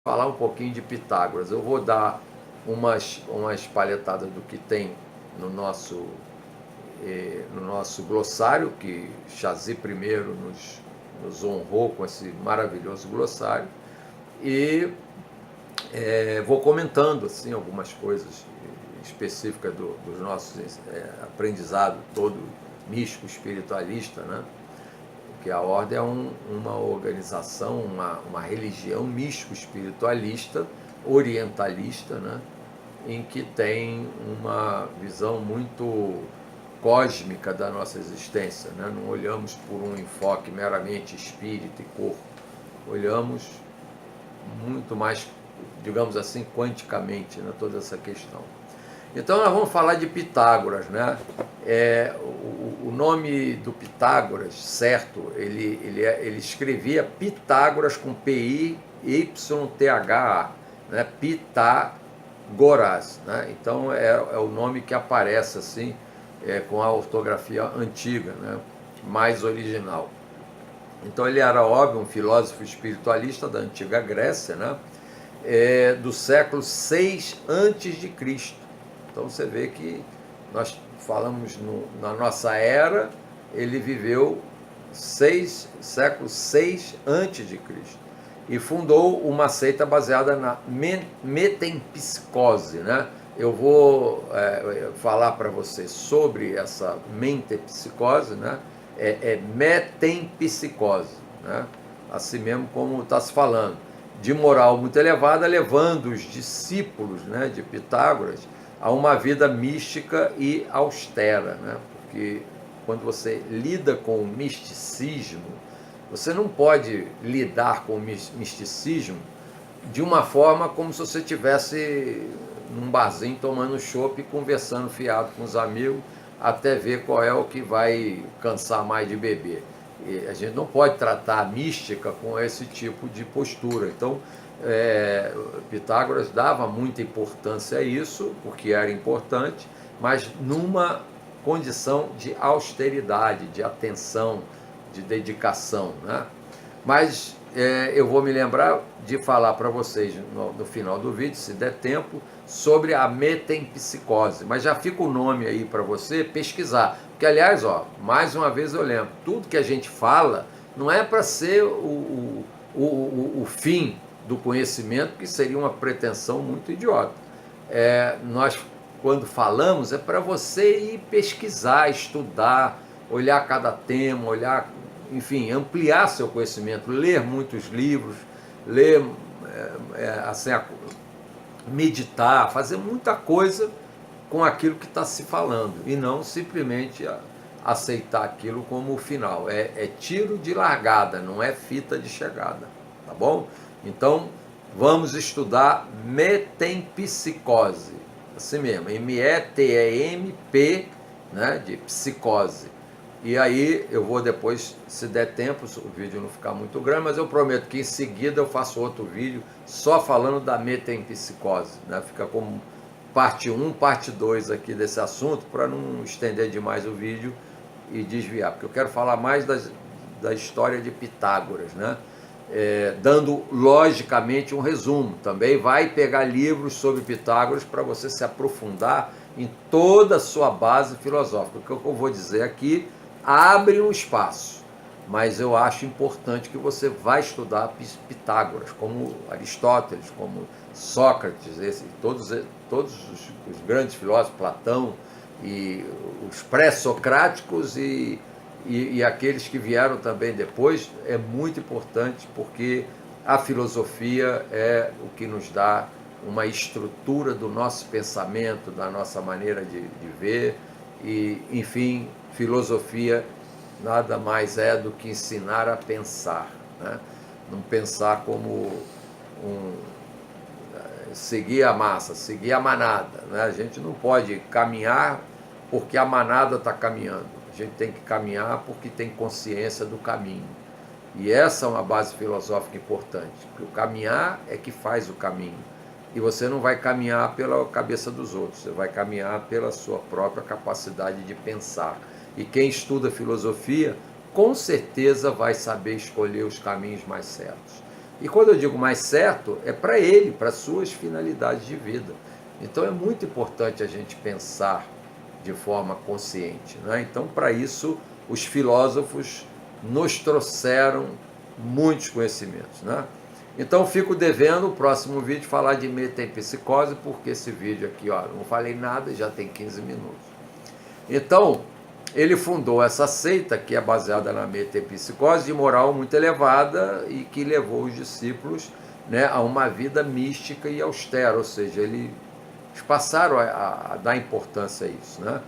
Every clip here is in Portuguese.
falar um pouquinho de Pitágoras. Eu vou dar umas palhetadas do que tem no nosso glossário, que Chazy I nos honrou com esse maravilhoso glossário, e vou comentando assim, algumas coisas específicas dos nossos aprendizado todo místico espiritualista, né? Que a ordem é uma organização, uma religião místico-espiritualista, orientalista, né? Em que tem uma visão muito cósmica da nossa existência, né? Não olhamos por um enfoque meramente espírito e corpo, olhamos muito mais, digamos assim, quanticamente, né? Toda essa questão. Então nós vamos falar de Pitágoras, né? O nome do Pitágoras, certo, ele escrevia Pitágoras com P-I-Y-T-H-A, né? Pitágoras, né? Então é o nome que aparece assim, com a ortografia antiga, né? Mais original. Então ele era, óbvio, um filósofo espiritualista da antiga Grécia, né? Do século 6 antes de Cristo. Então você vê que nós falamos na nossa era, ele viveu século 6 antes de Cristo e fundou uma seita baseada na metempsicose, né? Eu vou falar para vocês sobre essa metempsicose, né? Metempsicose, né? Assim mesmo como está se falando, de moral muito elevada, levando os discípulos, né, de Pitágoras a uma vida mística e austera, né? Porque quando você lida com o misticismo, você não pode lidar com o misticismo de uma forma como se você estivesse num barzinho tomando chopp e conversando fiado com os amigos até ver qual é o que vai cansar mais de beber. E a gente não pode tratar a mística com esse tipo de postura. Então, Pitágoras dava muita importância a isso, porque era importante, mas numa condição de austeridade, de atenção, de dedicação, né? Mas eu vou me lembrar de falar para vocês no final do vídeo, se der tempo, sobre a metempsicose. Mas já fica o nome aí para você pesquisar. Porque, aliás, mais uma vez eu lembro, tudo que a gente fala não é para ser o fim do conhecimento, que seria uma pretensão muito idiota. Nós, quando falamos, é para você ir pesquisar, estudar, olhar cada tema, enfim, ampliar seu conhecimento, ler muitos livros, assim, meditar, fazer muita coisa com aquilo que está se falando, e não simplesmente aceitar aquilo como o final. É tiro de largada, não é fita de chegada, tá bom? Então, vamos estudar metempsicose, assim mesmo, M-E-T-E-M-P, né, de psicose. E aí eu vou depois, se der tempo, o vídeo não ficar muito grande, mas eu prometo que em seguida eu faço outro vídeo só falando da metempsicose, né? Fica como parte 1, parte 2 aqui desse assunto, para não estender demais o vídeo e desviar, porque eu quero falar mais da história de Pitágoras, né? Dando logicamente um resumo. Também vai pegar livros sobre Pitágoras para você se aprofundar em toda a sua base filosófica. O que eu vou dizer aqui abre um espaço, mas eu acho importante que você vá estudar Pitágoras, como Aristóteles, como Sócrates, todos os grandes filósofos, Platão, e os pré-socráticos e aqueles que vieram também depois. É muito importante, porque a filosofia é o que nos dá uma estrutura do nosso pensamento, da nossa maneira de ver, e, enfim, filosofia nada mais é do que ensinar a pensar, né? Não pensar como seguir a massa, seguir a manada, né? A gente não pode caminhar porque a manada está caminhando. A gente tem que caminhar porque tem consciência do caminho. E essa é uma base filosófica importante, porque o caminhar é que faz o caminho. E você não vai caminhar pela cabeça dos outros, você vai caminhar pela sua própria capacidade de pensar. E quem estuda filosofia, com certeza vai saber escolher os caminhos mais certos. E quando eu digo mais certo, é para ele, para suas finalidades de vida. Então é muito importante a gente pensar de forma consciente, né? Então, para isso, os filósofos nos trouxeram muitos conhecimentos, né? Então, fico devendo o próximo vídeo falar de metempsicose, porque esse vídeo aqui, ó, não falei nada e já tem 15 minutos. Então, ele fundou essa seita que é baseada na metempsicose, de moral muito elevada e que levou os discípulos, né, a uma vida mística e austera, ou seja, eles passaram a dar importância a isso, né?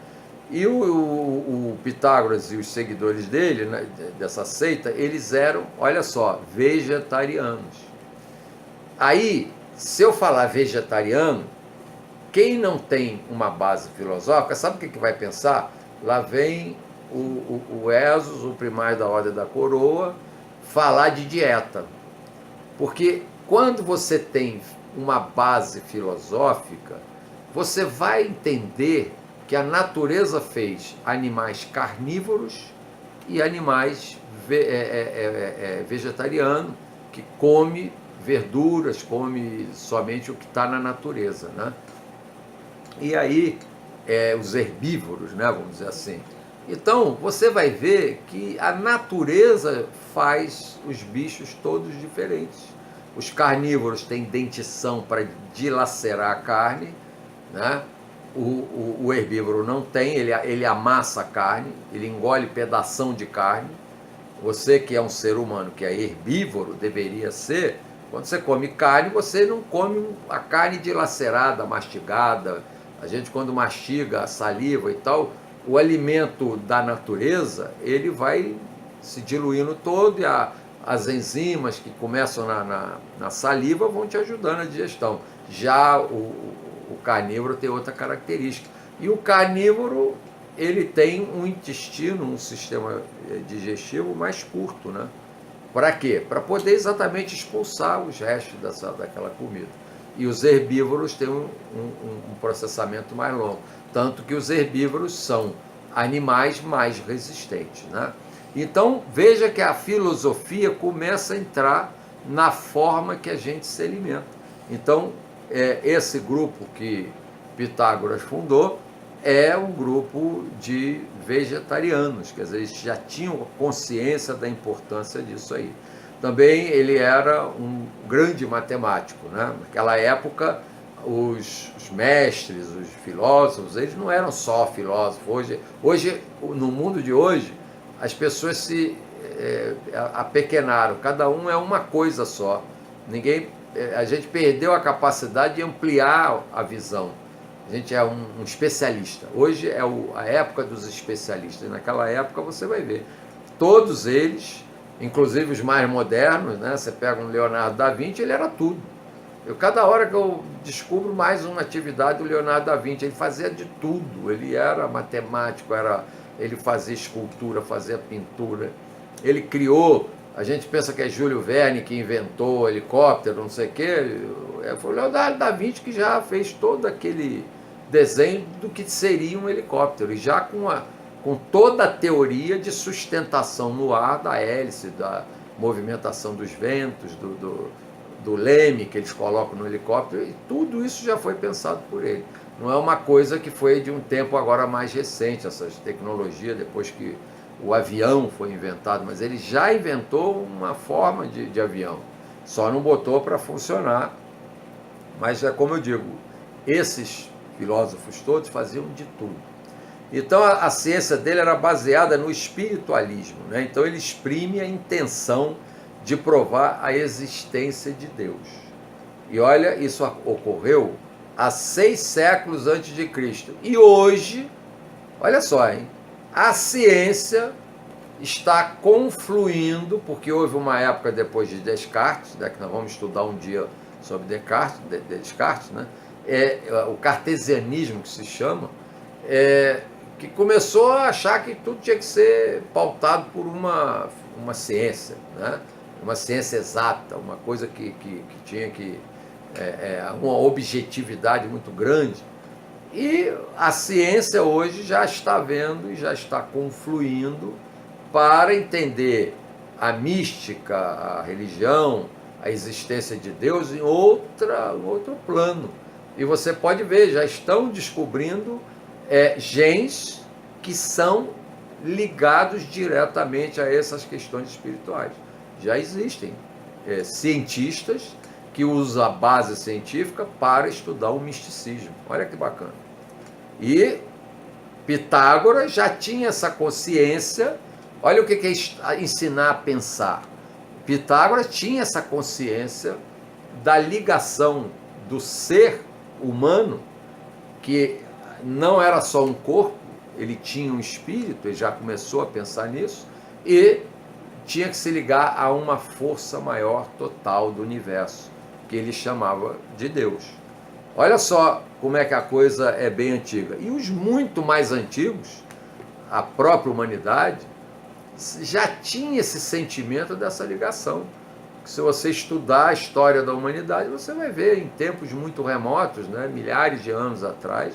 E o Pitágoras e os seguidores dele, né, dessa seita, eles eram, olha só, vegetarianos. Aí, se eu falar vegetariano, quem não tem uma base filosófica, sabe o que vai pensar? Lá vem o Esos, o primário da Ordem da Coroa, falar de dieta. Porque quando você tem uma base filosófica, você vai entender que a natureza fez animais carnívoros e animais vegetarianos, que come verduras, come somente o que está na natureza, né? E aí, os herbívoros, né, vamos dizer assim. Então, você vai ver que a natureza faz os bichos todos diferentes. Os carnívoros têm dentição para dilacerar a carne, né? O herbívoro não tem, ele amassa a carne, ele engole pedação de carne. Você que é um ser humano, que é herbívoro, deveria ser, quando você come carne, você não come a carne dilacerada, mastigada. A gente, quando mastiga a saliva e tal, o alimento da natureza, ele vai se diluindo todo e as enzimas que começam na saliva vão te ajudando na digestão. Já o carnívoro tem outra característica. E o carnívoro, ele tem um intestino, um sistema digestivo mais curto, né? Para quê? Para poder exatamente expulsar os restos daquela comida. E os herbívoros têm um processamento mais longo. Tanto que os herbívoros são animais mais resistentes, né? Então, veja que a filosofia começa a entrar na forma que a gente se alimenta. Então, esse grupo que Pitágoras fundou é um grupo de vegetarianos, quer dizer, eles já tinham consciência da importância disso aí. Também ele era um grande matemático, né? Naquela época, os mestres, os filósofos, eles não eram só filósofos. Hoje, no mundo de hoje, as pessoas se apequenaram, cada um é uma coisa só. A gente perdeu a capacidade de ampliar a visão. A gente é um especialista. Hoje é a época dos especialistas. Naquela época você vai ver. Todos eles, inclusive os mais modernos, né? Você pega um Leonardo da Vinci, ele era tudo. Cada hora que eu descubro mais uma atividade do Leonardo da Vinci, ele fazia de tudo. Ele era matemático, ele fazia escultura, fazia pintura. Ele criou, a gente pensa que é Júlio Verne que inventou helicóptero, não sei o quê. Foi o Leonardo da Vinci que já fez todo aquele desenho do que seria um helicóptero, e já com toda a teoria de sustentação no ar da hélice, da movimentação dos ventos, do leme que eles colocam no helicóptero, e tudo isso já foi pensado por ele. Não é uma coisa que foi de um tempo agora mais recente, essas tecnologias, depois que o avião foi inventado, mas ele já inventou uma forma de avião, só não botou para funcionar. Mas é como eu digo, esses filósofos todos faziam de tudo. Então a ciência dele era baseada no espiritualismo, né? Então ele exprime a intenção de provar a existência de Deus. E olha, isso ocorreu há 6 séculos antes de Cristo. E hoje, olha só, hein? A ciência está confluindo, porque houve uma época depois de Descartes, né, que nós vamos estudar um dia sobre Descartes, né? O cartesianismo que se chama, que começou a achar que tudo tinha que ser pautado por uma ciência, né? Uma ciência exata, uma coisa que tinha uma objetividade muito grande. E a ciência hoje já está vendo e já está confluindo para entender a mística, a religião, a existência de Deus em outro plano. E você pode ver, já estão descobrindo gens que são ligados diretamente a essas questões espirituais. Já existem cientistas que usam a base científica para estudar o misticismo. Olha que bacana. E Pitágoras já tinha essa consciência. Olha o que é ensinar a pensar. Pitágoras tinha essa consciência da ligação do ser humano, que não era só um corpo, ele tinha um espírito, ele já começou a pensar nisso, e tinha que se ligar a uma força maior total do universo, que ele chamava de Deus. Olha só como é que a coisa é bem antiga. E os muito mais antigos, a própria humanidade, já tinha esse sentimento dessa ligação. Se você estudar a história da humanidade, você vai ver em tempos muito remotos, né, milhares de anos atrás,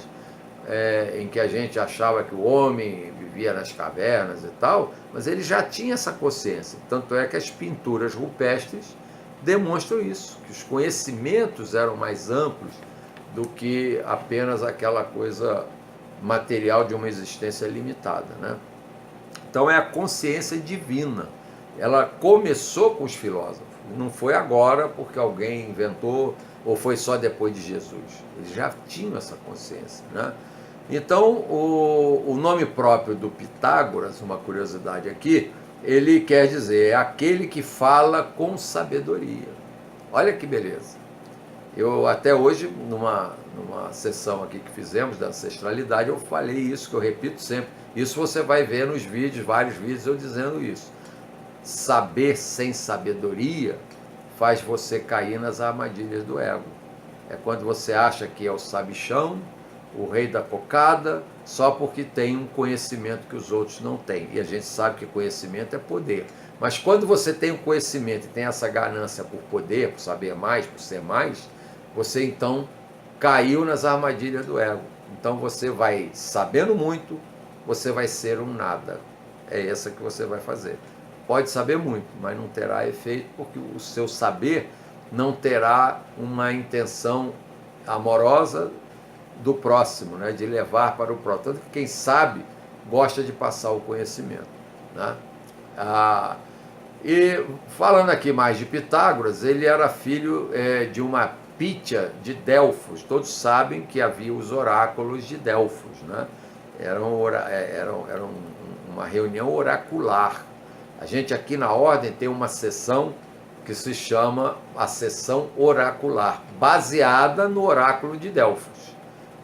em que a gente achava que o homem vivia nas cavernas e tal, mas ele já tinha essa consciência. Tanto é que as pinturas rupestres demonstram isso, que os conhecimentos eram mais amplos do que apenas aquela coisa material de uma existência limitada, né? Então é a consciência divina. Ela começou com os filósofos, não foi agora porque alguém inventou ou foi só depois de Jesus. Eles já tinham essa consciência, né? Então o nome próprio do Pitágoras, uma curiosidade aqui, ele quer dizer, é aquele que fala com sabedoria. Olha que beleza. Eu até hoje, numa sessão aqui que fizemos da ancestralidade, eu falei isso, que eu repito sempre. Isso você vai ver nos vídeos, vários vídeos eu dizendo isso. Saber sem sabedoria faz você cair nas armadilhas do ego. É quando você acha que é o sabichão, o rei da cocada, só porque tem um conhecimento que os outros não têm. E a gente sabe que conhecimento é poder. Mas quando você tem um conhecimento e tem essa ganância por poder, por saber mais, por ser mais, você então caiu nas armadilhas do ego. Então você vai sabendo muito, você vai ser um nada. É essa que você vai fazer. Pode saber muito, mas não terá efeito, porque o seu saber não terá uma intenção amorosa do próximo, né? De levar para o próximo. Tanto que quem sabe gosta de passar o conhecimento, né? E falando aqui mais de Pitágoras, ele era filho de uma Pítia de Delfos. Todos sabem que havia os oráculos de Delfos, né? Era uma reunião oracular. A gente aqui na Ordem tem uma sessão que se chama a sessão oracular, baseada no oráculo de Delfos.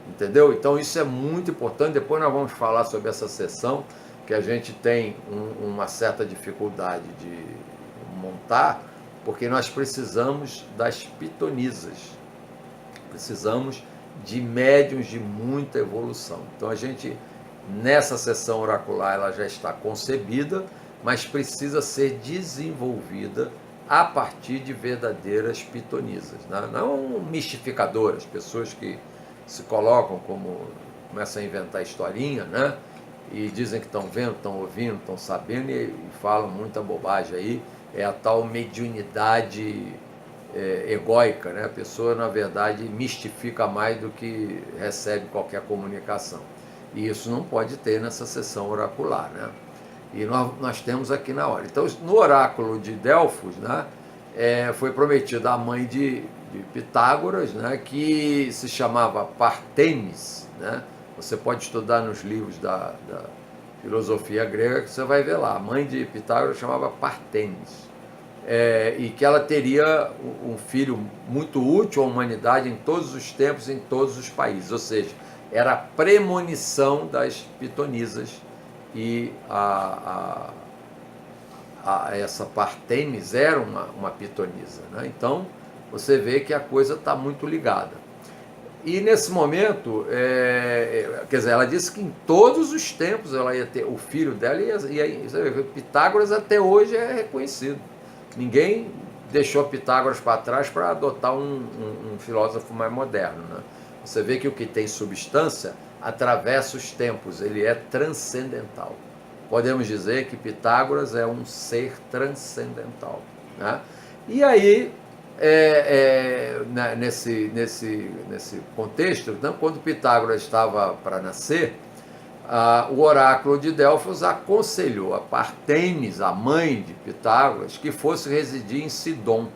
Entendeu? Então isso é muito importante. Depois nós vamos falar sobre essa sessão, que a gente tem uma certa dificuldade de montar, porque nós precisamos das pitonisas, precisamos de médiuns de muita evolução. Então a gente, nessa sessão oracular, ela já está concebida, mas precisa ser desenvolvida a partir de verdadeiras pitonisas, né? Não mistificadoras, pessoas que se colocam como, começam a inventar historinha, né? E dizem que estão vendo, estão ouvindo, estão sabendo e falam muita bobagem aí. É a tal mediunidade egóica, né? A pessoa, na verdade, mistifica mais do que recebe qualquer comunicação. E isso não pode ter nessa sessão oracular, né? E nós temos aqui na hora. Então, no oráculo de Delfos, né, foi prometida a mãe de Pitágoras, né, que se chamava Partênis, né? Você pode estudar nos livros da filosofia grega, que você vai ver lá. A mãe de Pitágoras chamava Partênis. E que ela teria um filho muito útil à humanidade em todos os tempos, em todos os países. Ou seja, era a premonição das pitonisas. E essa Partênis era uma pitonisa, né? Então, você vê que a coisa está muito ligada. E nesse momento, quer dizer, ela disse que em todos os tempos ela ia ter, o filho dela ia Pitágoras até hoje é reconhecido. Ninguém deixou Pitágoras para trás para adotar um filósofo mais moderno, né? Você vê que o que tem substância atravessa os tempos, ele é transcendental. Podemos dizer que Pitágoras é um ser transcendental, né? E aí nesse contexto, então, quando Pitágoras estava para nascer, o oráculo de Delfos aconselhou a Partênis, a mãe de Pitágoras, que fosse residir em Sidom.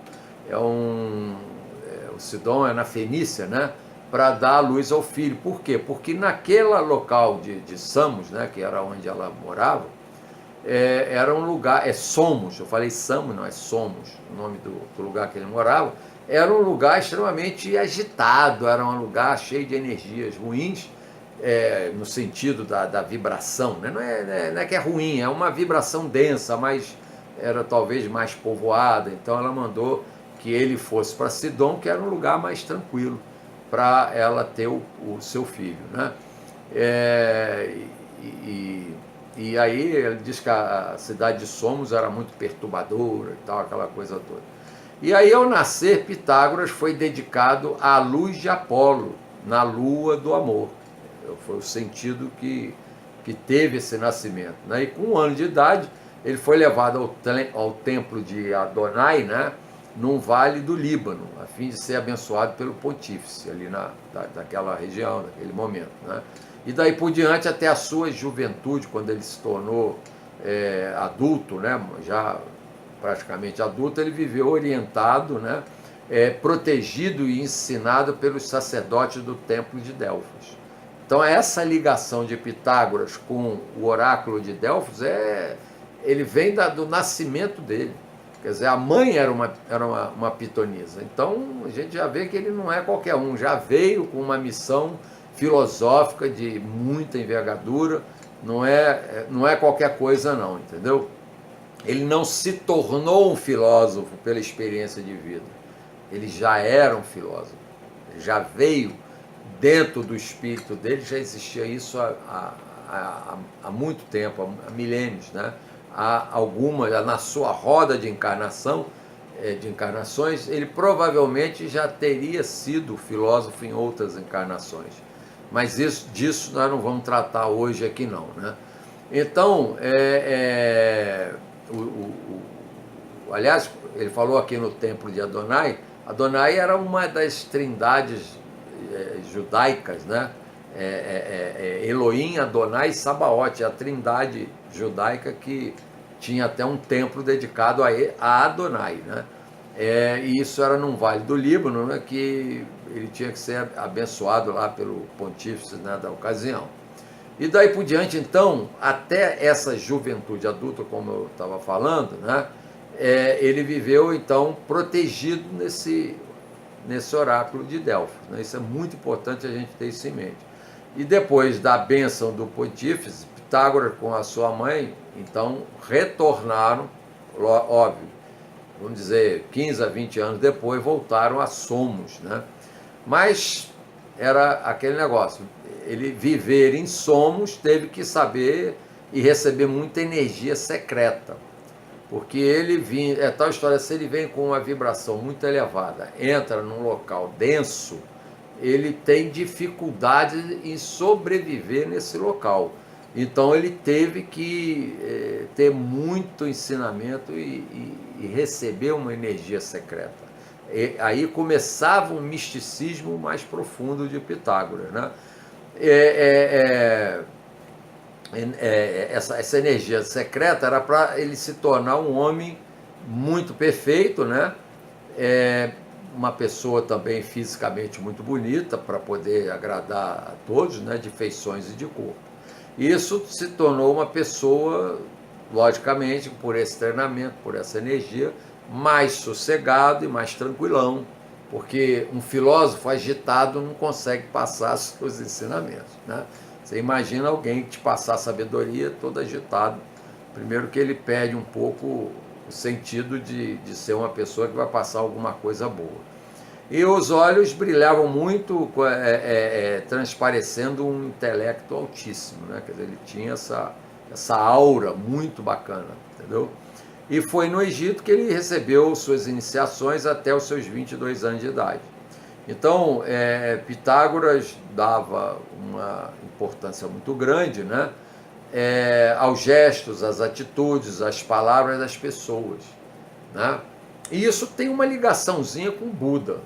O Sidom é na Fenícia, né? Para dar a luz ao filho. Por quê? Porque naquele local de Samos, né? Que era onde ela morava, era um lugar, Somos, eu falei Samos, não, é Somos, o nome do lugar que ele morava, era um lugar extremamente agitado, era um lugar cheio de energias ruins, no sentido da vibração, né? Não é que é ruim, é uma vibração densa, mas era talvez mais povoada, então ela mandou que ele fosse para Sidom, que era um lugar mais tranquilo para ela ter o seu filho, né? E aí ele diz que a cidade de Somos era muito perturbadora e tal, aquela coisa toda. E aí, ao nascer, Pitágoras foi dedicado à luz de Apolo, na lua do amor. Foi o sentido que teve esse nascimento, né? E com 1 ano de idade, ele foi levado ao templo de Adonai, né? Num vale do Líbano, a fim de ser abençoado pelo pontífice, ali daquela região, naquele momento, né? E daí por diante, até a sua juventude, quando ele se tornou adulto, né? Já praticamente adulto, ele viveu orientado, né? Protegido e ensinado pelos sacerdotes do templo de Delfos. Então, essa ligação de Pitágoras com o oráculo de Delfos, ele vem do nascimento dele. Quer dizer, a mãe era uma pitonisa. Então, a gente já vê que ele não é qualquer um, já veio com uma missão filosófica de muita envergadura, não é qualquer coisa não, entendeu? Ele não se tornou um filósofo pela experiência de vida, ele já era um filósofo, ele já veio dentro do espírito dele, já existia isso há muito tempo, há milênios, né? Na sua roda de encarnações, ele provavelmente já teria sido filósofo em outras encarnações. Mas disso nós não vamos tratar hoje aqui não, né? Então, aliás, ele falou aqui no templo de Adonai. Adonai era uma das trindades judaicas, né? Elohim, Adonai e Sabaote, a trindade judaica que tinha até um templo dedicado a Adonai, né? E isso era num vale do Líbano, né? Que ele tinha que ser abençoado lá pelo pontífice, né, da ocasião. E daí por diante, então, até essa juventude adulta, como eu estava falando, né? Ele viveu, então, protegido nesse oráculo de Delfos, né? Isso é muito importante a gente ter isso em mente. E depois da bênção do pontífice, Pitágoras com a sua mãe, então, retornaram, óbvio, vamos dizer, 15 a 20 anos depois, voltaram a Somos, né? Mas era aquele negócio, ele viver em Somos teve que saber e receber muita energia secreta, porque ele vinha, tal história, se ele vem com uma vibração muito elevada, entra num local denso, ele tem dificuldade em sobreviver nesse local. Então ele teve que ter muito ensinamento e receber uma energia secreta. Aí começava um misticismo mais profundo de Pitágoras, né? Essa energia secreta era para ele se tornar um homem muito perfeito, né? Uma pessoa também fisicamente muito bonita, para poder agradar a todos, né? De feições e de corpo. Isso se tornou uma pessoa, logicamente, por esse treinamento, por essa energia, mais sossegado e mais tranquilão, porque um filósofo agitado não consegue passar seus ensinamentos, né? Você imagina alguém que te passar sabedoria todo agitado. Primeiro que ele perde um pouco o sentido de ser uma pessoa que vai passar alguma coisa boa. E os olhos brilhavam muito, transparecendo um intelecto altíssimo, né? Quer dizer, ele tinha essa aura muito bacana, entendeu? E foi no Egito que ele recebeu suas iniciações até os seus 22 anos de idade. Então, Pitágoras dava uma importância muito grande, né? Aos gestos, às atitudes, às palavras das pessoas, né? E isso tem uma ligaçãozinha com Buda,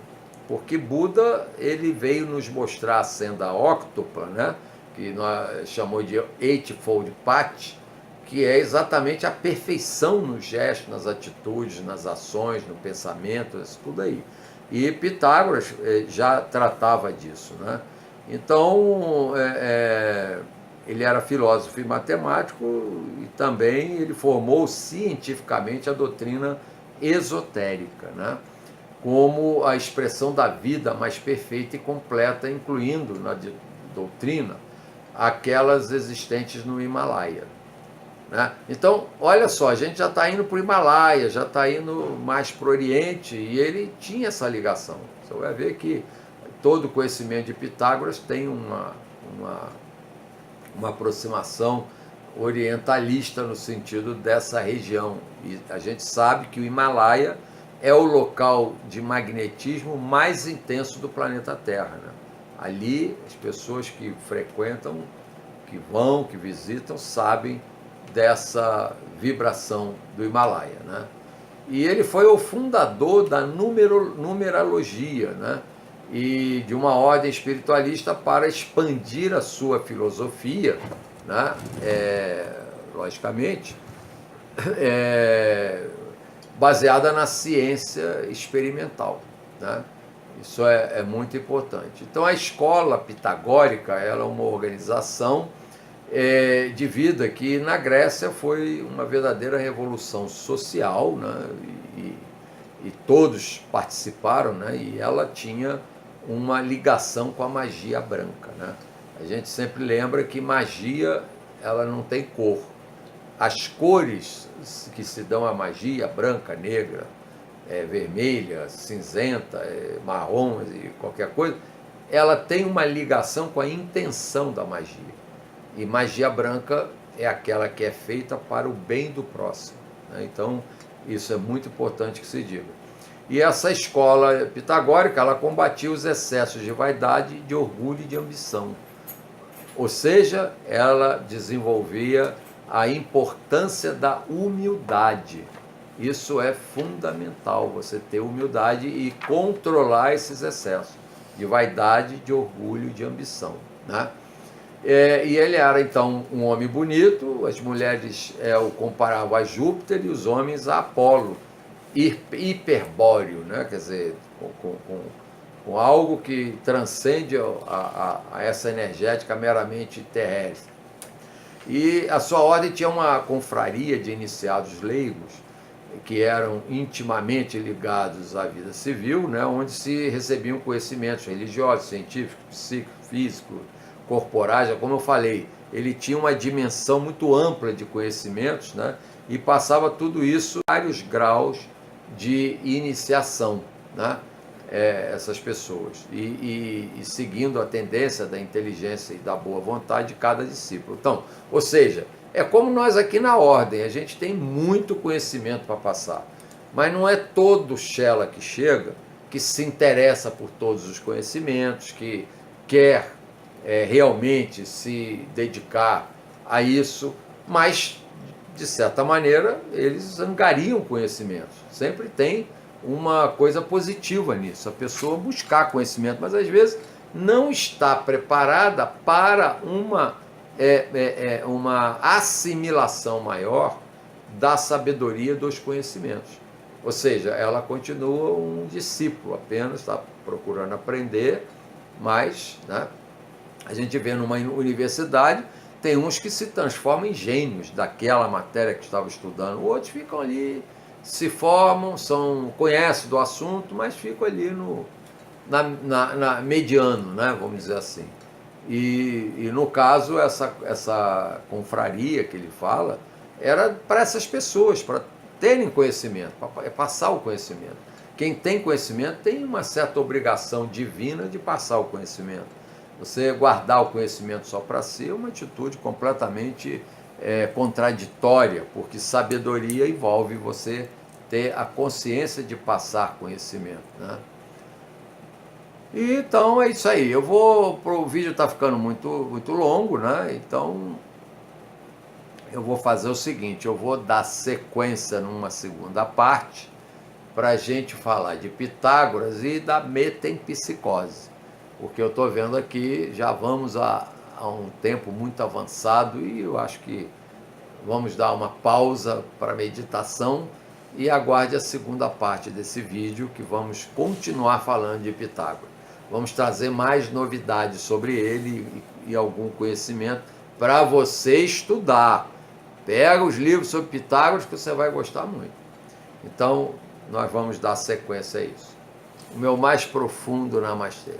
porque Buda ele veio nos mostrar a senda óctupla, né? Que nós chamou de Eightfold Path, que é exatamente a perfeição nos gestos, nas atitudes, nas ações, no pensamento, isso tudo aí. E Pitágoras já tratava disso, né? Então, ele era filósofo e matemático e também ele formou cientificamente a doutrina esotérica, né? Como a expressão da vida mais perfeita e completa, incluindo na doutrina aquelas existentes no Himalaia. Né? Então, olha só, a gente já está indo para o Himalaia, já está indo mais para o Oriente, e ele tinha essa ligação. Você vai ver que todo o conhecimento de Pitágoras tem uma aproximação orientalista no sentido dessa região. E a gente sabe que o Himalaia é o local de magnetismo mais intenso do planeta Terra. Né? Ali, as pessoas que frequentam, que vão, que visitam, sabem dessa vibração do Himalaia. Né? E ele foi o fundador da numerologia, né? E de uma ordem espiritualista para expandir a sua filosofia, né? Logicamente, baseada na ciência experimental. Né? Isso é muito importante. Então, a escola pitagórica ela é uma organização de vida que na Grécia foi uma verdadeira revolução social, né? E todos participaram, né? E ela tinha uma ligação com a magia branca. Né? A gente sempre lembra que magia ela não tem cor. As cores que se dão à magia, branca, negra, vermelha, cinzenta, marrom e qualquer coisa, ela tem uma ligação com a intenção da magia. E magia branca é aquela que é feita para o bem do próximo. Né? Então, isso é muito importante que se diga. E essa escola pitagórica, ela combatia os excessos de vaidade, de orgulho e de ambição. Ou seja, ela desenvolvia a importância da humildade. Isso é fundamental, você ter humildade e controlar esses excessos de vaidade, de orgulho e de ambição. Né? E ele era, então, um homem bonito, as mulheres o comparavam a Júpiter e os homens a Apolo, hiperbóreo, né? Quer dizer, com algo que transcende a essa energética meramente terrestre. E a sua ordem tinha uma confraria de iniciados leigos, que eram intimamente ligados à vida civil, né? Onde se recebiam conhecimentos religiosos, científicos, psíquicos, físicos, corporais. Como eu falei, ele tinha uma dimensão muito ampla de conhecimentos, né? E passava tudo isso em vários graus de iniciação, né? Essas pessoas, e seguindo a tendência da inteligência e da boa vontade de cada discípulo. Então, ou seja, é como nós aqui na ordem, a gente tem muito conhecimento para passar, mas não é todo Shela que chega que se interessa por todos os conhecimentos, que quer realmente se dedicar a isso, mas, de certa maneira, eles angariam conhecimentos. Sempre tem uma coisa positiva nisso, a pessoa buscar conhecimento, mas às vezes não está preparada para uma assimilação maior da sabedoria dos conhecimentos. Ou seja, ela continua um discípulo, apenas está procurando aprender, mas, né, a gente vê numa universidade, tem uns que se transformam em gênios daquela matéria que estavam estudando, outros ficam ali, se formam, conhecem do assunto, mas ficam ali na mediano, né, vamos dizer assim. E no caso, essa confraria que ele fala, era para essas pessoas, para terem conhecimento, para passar o conhecimento. Quem tem conhecimento tem uma certa obrigação divina de passar o conhecimento. Você guardar o conhecimento só para si é uma atitude completamente contraditória, porque sabedoria envolve você ter a consciência de passar conhecimento. Né? E, então é isso aí. O vídeo está ficando muito longo, né? Então eu vou fazer o seguinte, eu vou dar sequência numa segunda parte para a gente falar de Pitágoras e da metempsicose, porque eu estou vendo aqui, já vamos a um tempo muito avançado e eu acho que vamos dar uma pausa para meditação e aguarde a segunda parte desse vídeo, que vamos continuar falando de Pitágoras. Vamos trazer mais novidades sobre ele e algum conhecimento para você estudar. Pega os livros sobre Pitágoras que você vai gostar muito. Então, nós vamos dar sequência a isso. O meu mais profundo namastê.